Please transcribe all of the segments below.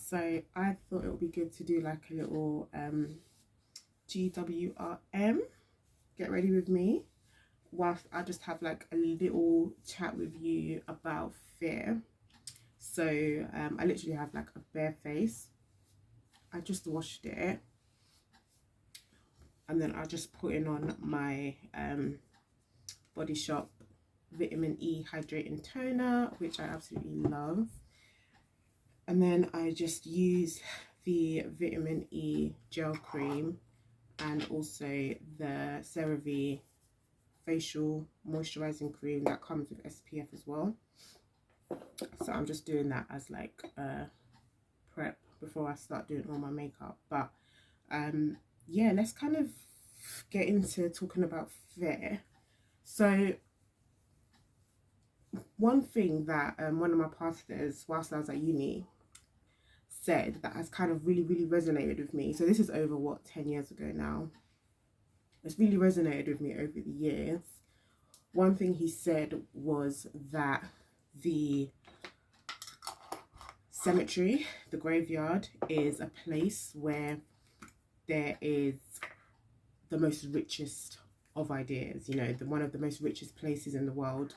So I thought it would be good to do like a little GWRM, get ready with me, whilst I just have like a little chat with you about fear. So I literally have like a bare face. I just washed it, and then I just put in on my Body Shop Vitamin E Hydrating Toner, which I absolutely love. And then I just use the Vitamin E Gel Cream and also the CeraVe Facial Moisturizing Cream that comes with SPF as well. So I'm just doing that as like a prep before I start doing all my makeup. But yeah, let's kind of get into talking about fear. So one thing that one of my pastors, whilst I was at uni, said that has kind of really resonated with me. So this is over what, 10 years ago now. It's really resonated with me over the years. One thing he said was that the cemetery, the graveyard, is a place where there is the most richest of ideas. You know, one of the most richest places in the world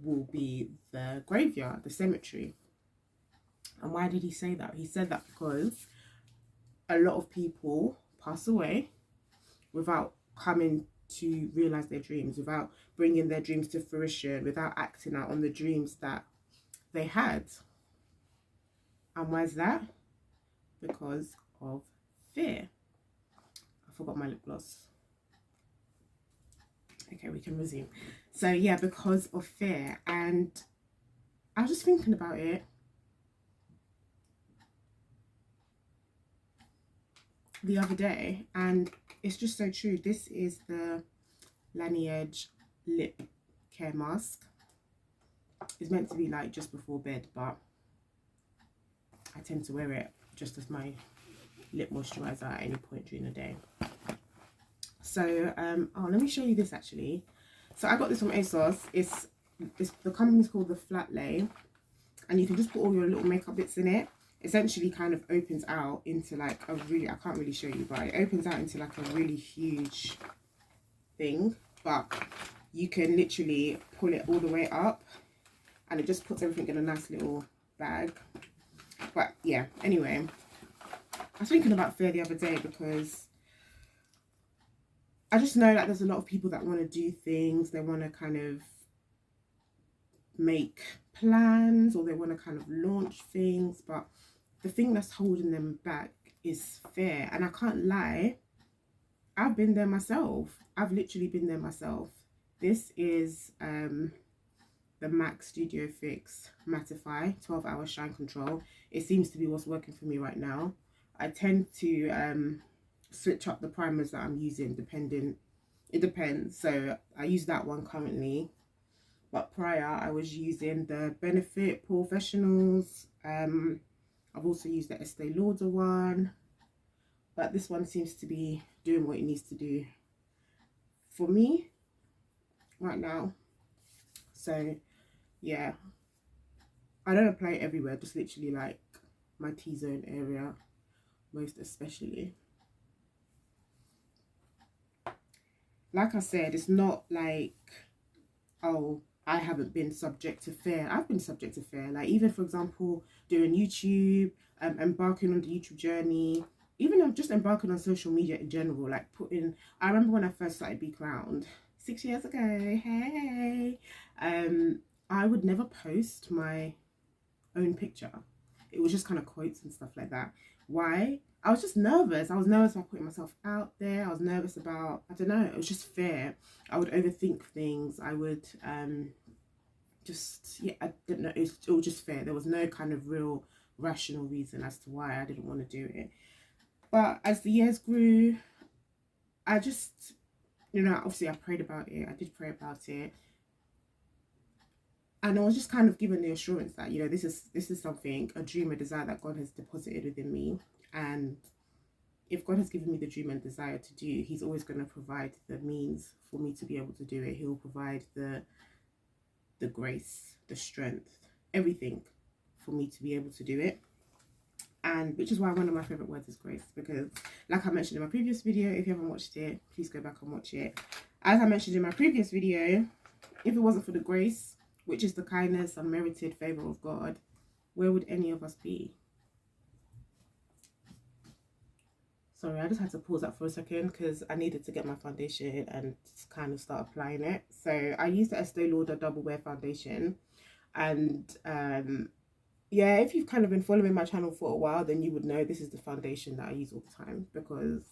will be the graveyard, the cemetery. And why did he say that? He said that because a lot of people pass away without coming to realize their dreams, without bringing their dreams to fruition, without acting out on the dreams that they had. And why is that? Because of fear. I forgot my lip gloss. Okay, we can resume. So yeah, because of fear. And I was just thinking about it. The other day, and it's just so true. This is the Lineage lip care mask. It's meant to be like just before bed, but I tend to wear it just as my lip moisturizer at any point during the day. So oh, let me show you this actually. So I got this from ASOS. It's the company's called the Flat Lay, and you can just put all your little makeup bits in it. Essentially kind of opens out into like a really, I can't really show you, but it opens out into like a really huge thing. But you can literally pull it all the way up, and it just puts everything in a nice little bag. But yeah, anyway, I was thinking about fear the other day because I just know that there's a lot of people that want to do things. They want to kind of make plans, or they want to kind of launch things, but the thing that's holding them back is fear. And I can't lie, I've been there myself. I've literally been there myself. This is the MAC Studio Fix Mattify 12-hour shine control. It seems to be what's working for me right now. I tend to switch up the primers that I'm using depending. It depends. So I use that one currently, but prior I was using the Benefit Professionals. I've also used the Estee Lauder one, but this one seems to be doing what it needs to do for me right now. So yeah, I don't apply it everywhere, just literally like my T-zone area most especially. Like I said, it's not like, oh, I haven't been subject to fear. I've been subject to fear. Like even, for example, doing YouTube, embarking on the YouTube journey, even just embarking on social media in general, like I remember when I first started Be Crowned 6 years ago, hey, I would never post my own picture. It was just kind of quotes and stuff like that. Why? I was just nervous. I was nervous about putting myself out there. I was nervous about, I don't know, it was just fear. I would overthink things. I would just, yeah, I didn't know, it was just fear. There was no kind of real rational reason as to why I didn't want to do it. But as the years grew, I just, you know, obviously I prayed about it. I did pray about it. And I was just kind of given the assurance that, you know, this is something, a dream, a desire that God has deposited within me. And if God has given me the dream and desire to do, he's always going to provide the means for me to be able to do it. He'll provide the grace, the strength, everything for me to be able to do it. and which is why one of my favorite words is grace, because like I mentioned in my previous video, if you haven't watched it, please go back and watch it. As I mentioned in my previous video, if it wasn't for the grace, which is the kindness, unmerited favor of God, where would any of us be? Sorry, I just had to pause that for a second because I needed to get my foundation and kind of start applying it. So I used the Estee Lauder Double Wear Foundation, and yeah, if you've kind of been following my channel for a while, then you would know this is the foundation that I use all the time, because,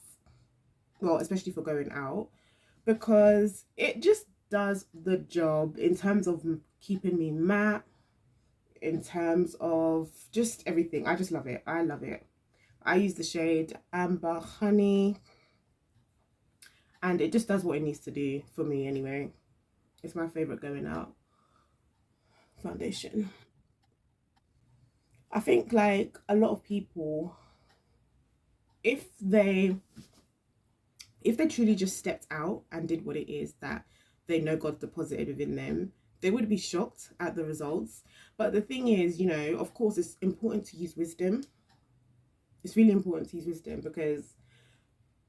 well, especially for going out, because it just does the job in terms of keeping me matte, in terms of just everything. I just love it. I love it. I use the shade Amber Honey, and it just does what it needs to do for me anyway. It's my favorite going out foundation. I think like a lot of people, if they truly just stepped out and did what it is that they know God deposited within them, they would be shocked at the results. But the thing is, you know, of course, it's important to use wisdom. It's really important to use wisdom, because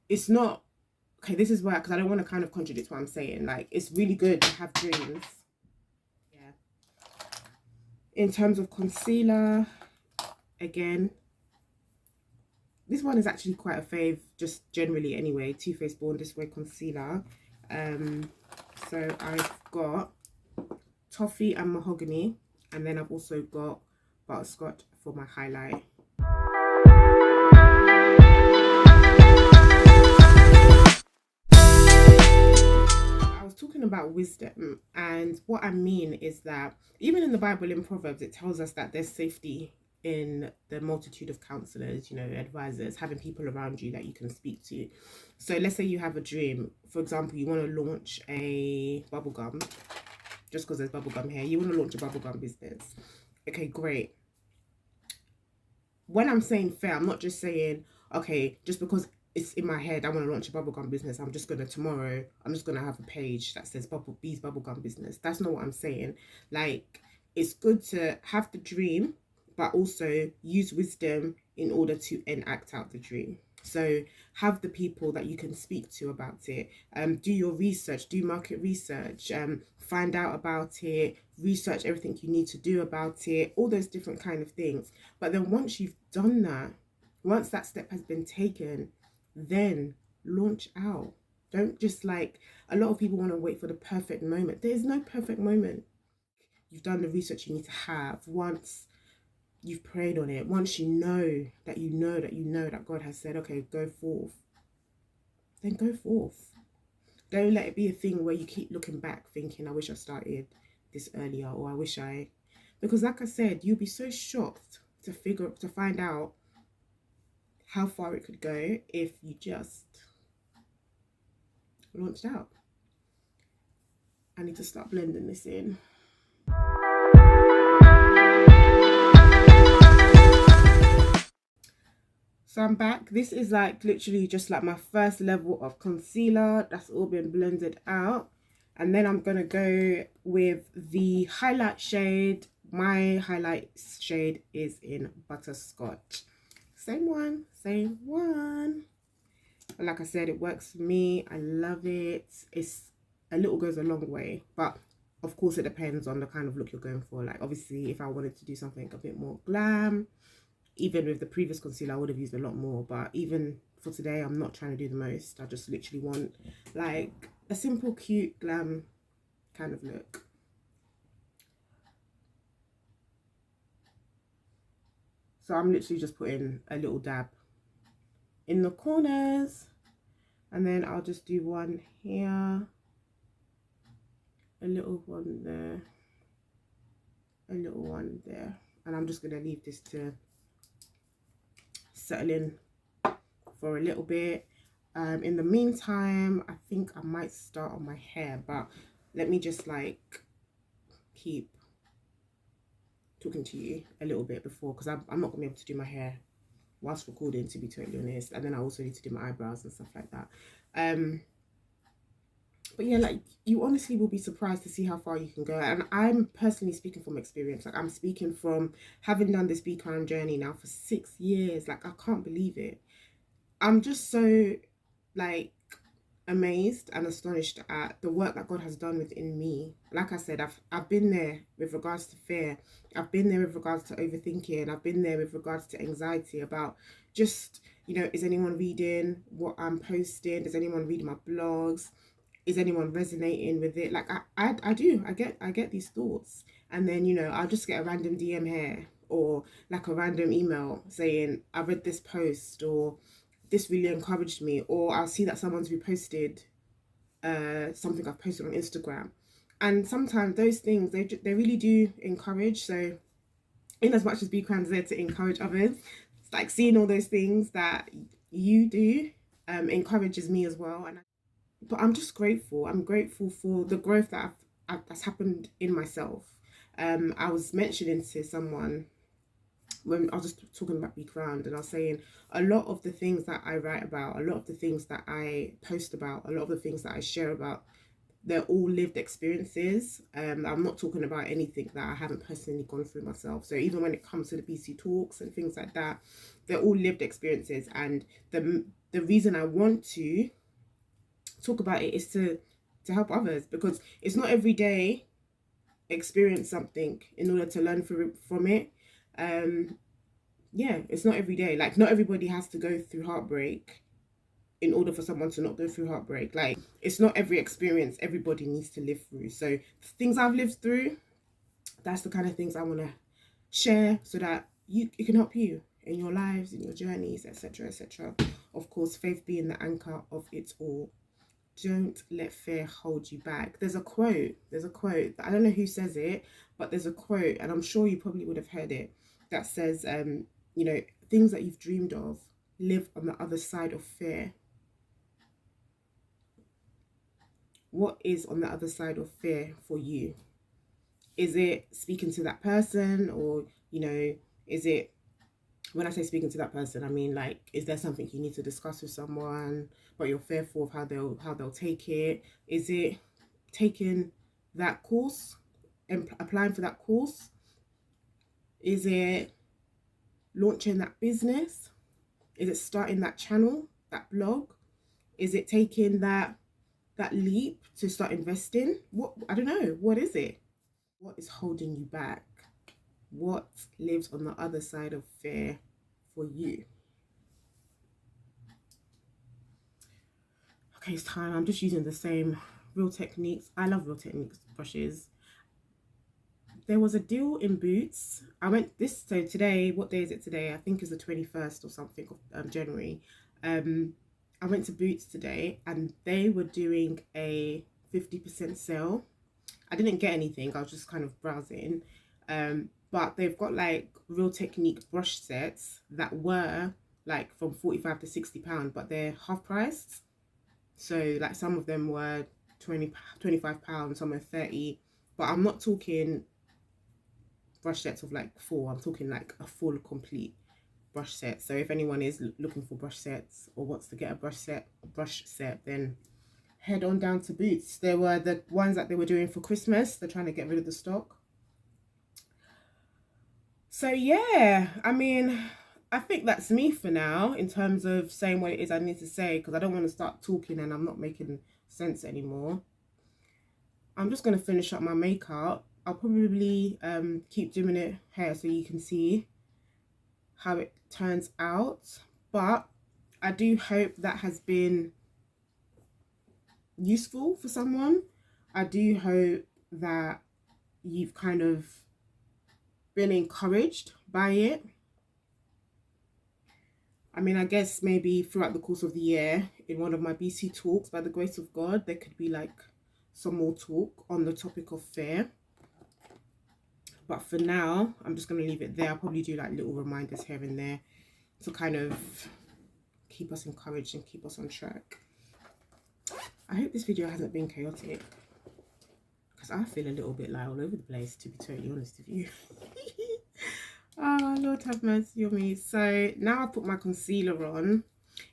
it's not, okay, this is why, because I don't want to kind of contradict what I'm saying. Like, it's really good to have dreams. Yeah. In terms of concealer, again, this one is actually quite a fave, just generally anyway. Too Faced Born This Way concealer. So I've got Toffee and Mahogany, and then I've also got Butterscotch for my highlight. I was talking about wisdom, and what I mean is that even in the Bible, in Proverbs, it tells us that there's safety in the multitude of counselors, you know, advisors, having people around you that you can speak to. So let's say you have a dream, for example, you want to launch a bubblegum, just because there's bubblegum here, you want to launch a bubblegum business. Okay, great. When I'm saying fair, I'm not just saying, okay, just because it's in my head, I want to launch a bubblegum business, I'm just going to have a page that says Bee's bubblegum business. That's not what I'm saying. Like, it's good to have the dream, but also use wisdom in order to enact out the dream. So have the people that you can speak to about it. Do your research, do market research, find out about it, research everything you need to do about it, all those different kind of things. But then once you've done that, once that step has been taken, then launch out. Don't just, like, a lot of people want to wait for the perfect moment. There is no perfect moment. You've done the research you need to have. Once you've prayed on it, once you know that God has said, okay, go forth, then go forth. Don't let it be a thing where you keep looking back thinking, I wish I started this earlier, or I wish I, because like I said, you'll be so shocked to find out how far it could go if you just launched out. I need to start blending this in. So I'm back. This is like literally just like my first level of concealer. That's all been blended out. And then I'm going to go with the highlight shade. My highlight shade is in Butterscotch. Same one. But like I said, it works for me. I love it. It's a little goes a long way. But of course, it depends on the kind of look you're going for. Like, obviously, if I wanted to do something a bit more glam, even with the previous concealer, I would have used a lot more. But even for today, I'm not trying to do the most. I just literally want like a simple, cute, glam kind of look. So I'm literally just putting a little dab in the corners. And then I'll just do one here. A little one there. A little one there. And I'm just going to leave this to settle in for a little bit. In the meantime, I think I might start on my hair, but let me just like keep talking to you a little bit before, because I'm not gonna be able to do my hair whilst recording, to be totally honest. And then I also need to do my eyebrows and stuff like that. But yeah, like, you honestly will be surprised to see how far you can go. And I'm personally speaking from experience. Like, I'm speaking from having done this Be Crime journey now for 6 years. Like, I can't believe it. I'm just so, like, amazed and astonished at the work that God has done within me. Like I said, I've been there with regards to fear. I've been there with regards to overthinking. I've been there with regards to anxiety about just, is anyone reading what I'm posting? Is anyone reading my blogs? Is anyone resonating with it? Like, I do. I get these thoughts. And then, I'll just get a random DM here, or like a random email saying, I read this post, or this really encouraged me, or I'll see that someone's reposted something I've posted on Instagram. And sometimes those things, they really do encourage. So in as much as Be Crime's there to encourage others, it's like seeing all those things that you do encourages me as well. But I'm just grateful. I'm grateful for the growth that's happened in myself. I was mentioning to someone when I was just talking about Be Crowned, and I was saying a lot of the things that I write about, a lot of the things that I post about, a lot of the things that I share about, they're all lived experiences. I'm not talking about anything that I haven't personally gone through myself. So even when it comes to the BC talks and things like that, they're all lived experiences. And the reason I want to talk about it is to help others, because it's not every day experience something in order to learn from it. Yeah, it's not every day. Like, not everybody has to go through heartbreak in order for someone to not go through heartbreak. Like, it's not every experience everybody needs to live through. So things I've lived through, that's the kind of things I want to share, so that it can help you in your lives, in your journeys, etc., etc. Of course, faith being the anchor of it all. Don't let fear hold you back. There's a quote. I don't know who says it, but there's a quote, and I'm sure you probably would have heard it, that says, things that you've dreamed of live on the other side of fear. What is on the other side of fear for you? Is it speaking to that person, or, is it, when I say speaking to that person, I mean, like, is there something you need to discuss with someone, but you're fearful of how they'll take it? Is it taking that course and applying for that course? Is it launching that business? Is it starting that channel, that blog? Is it taking that leap to start investing? What, I don't know. What is it? What is holding you back? What lives on the other side of fear for you? Okay, it's time. I'm just using the same Real Techniques. I love Real Techniques brushes. There was a deal in Boots. So today, what day is it today? I think it's the 21st or something of January. I went to Boots today, and they were doing a 50% sale. I didn't get anything. I was just kind of browsing. But they've got like Real Technique brush sets that were like from £45 to £60, but they're half priced. So like some of them were £25, some are 30. But I'm not talking brush sets of like 4. I'm talking like a full complete brush set. So if anyone is looking for brush sets or wants to get a brush set, then head on down to Boots. There were the ones that they were doing for Christmas. They're trying to get rid of the stock. So yeah, I mean, I think that's me for now in terms of saying what it is I need to say, because I don't want to start talking and I'm not making sense anymore. I'm just going to finish up my makeup. I'll probably keep doing it here so you can see how it turns out. But I do hope that has been useful for someone. I do hope that you've kind of been encouraged by it. I mean, I guess maybe throughout the course of the year, in one of my BC talks, by the grace of God, there could be like some more talk on the topic of fear. But for now, I'm just going to leave it there. I'll probably do like little reminders here and there to kind of keep us encouraged and keep us on track. I hope this video hasn't been chaotic, because I feel a little bit like all over the place, to be totally honest with you. Oh, Lord have mercy on me. So now I put my concealer on.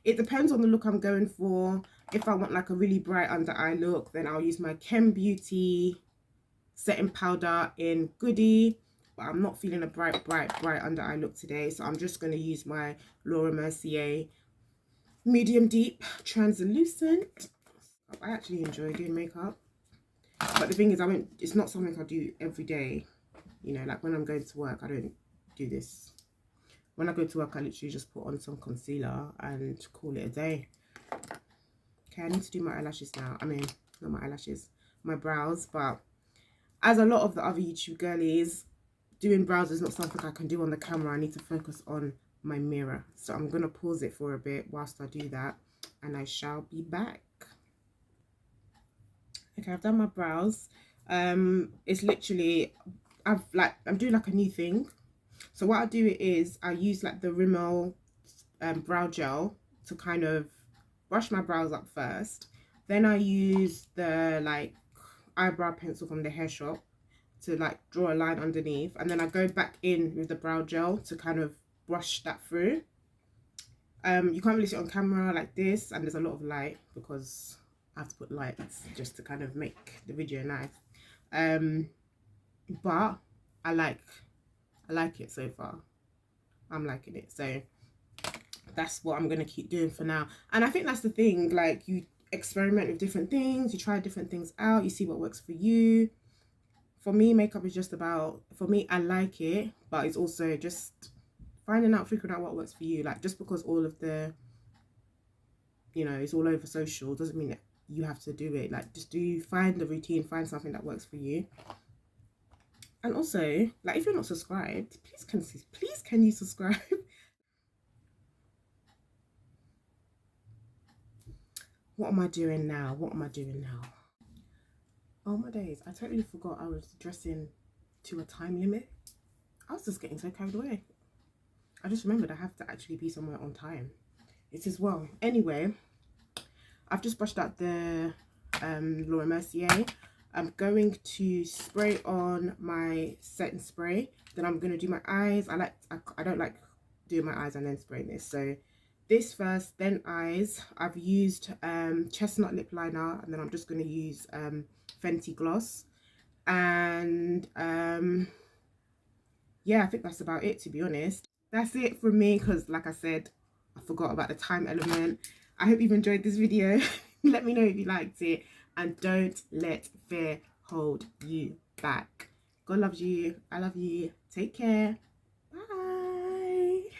It depends on the look I'm going for. if I want like a really bright under eye look, then I'll use my Chem Beauty setting powder in Goody. But I'm not feeling a bright under eye look today, so I'm just going to use my Laura Mercier medium deep translucent. I actually enjoy doing makeup, but the thing is, it's not something I do every day. You know, like when I'm going to work, I don't do this. When I go to work, I literally just put on some concealer and call it a day. Okay, I need to do my eyelashes now. I mean, not my eyelashes, my brows. But as a lot of the other YouTube girlies, doing brows is not something I can do on the camera. I need to focus on my mirror. So I'm going to pause it for a bit whilst I do that, and I shall be back. Okay, I've done my brows. It's literally, I'm doing like a new thing. So what I do is I use like the Rimmel brow gel to kind of brush my brows up first. Then I use the like eyebrow pencil from the hair shop to like draw a line underneath, and then I go back in with the brow gel to kind of brush that through. You can't really see it on camera like this, and there's a lot of light because I have to put lights just to kind of make the video nice. But I like it so far. I'm liking it, so that's what I'm gonna keep doing for now. And I think that's the thing, like, you experiment with different things, you try different things out, you see what works for you. For me, makeup is just about, for me, I like it, but it's also just figuring out what works for you. Like, just because all of the, you know, it's all over social doesn't mean that you have to do it. Like, just find the routine, find something that works for you. And also, like, if you're not subscribed, please can you subscribe? What am I doing now? Oh my days, I totally forgot I was dressing to a time limit. I was just getting so carried away. I just remembered I have to actually be somewhere on time. It is well. Anyway, I've just brushed out the Laura Mercier. I'm going to spray on my setting spray. Then I'm going to do my eyes. I don't like doing my eyes and then spraying this. So this first, then eyes. I've used chestnut lip liner, and then I'm just going to use Fenty gloss. And yeah, I think that's about it, to be honest. That's it from me, because like I said, I forgot about the time element. I hope you've enjoyed this video. Let me know if you liked it, and don't let fear hold you back. God loves you. I love you. Take care. Bye.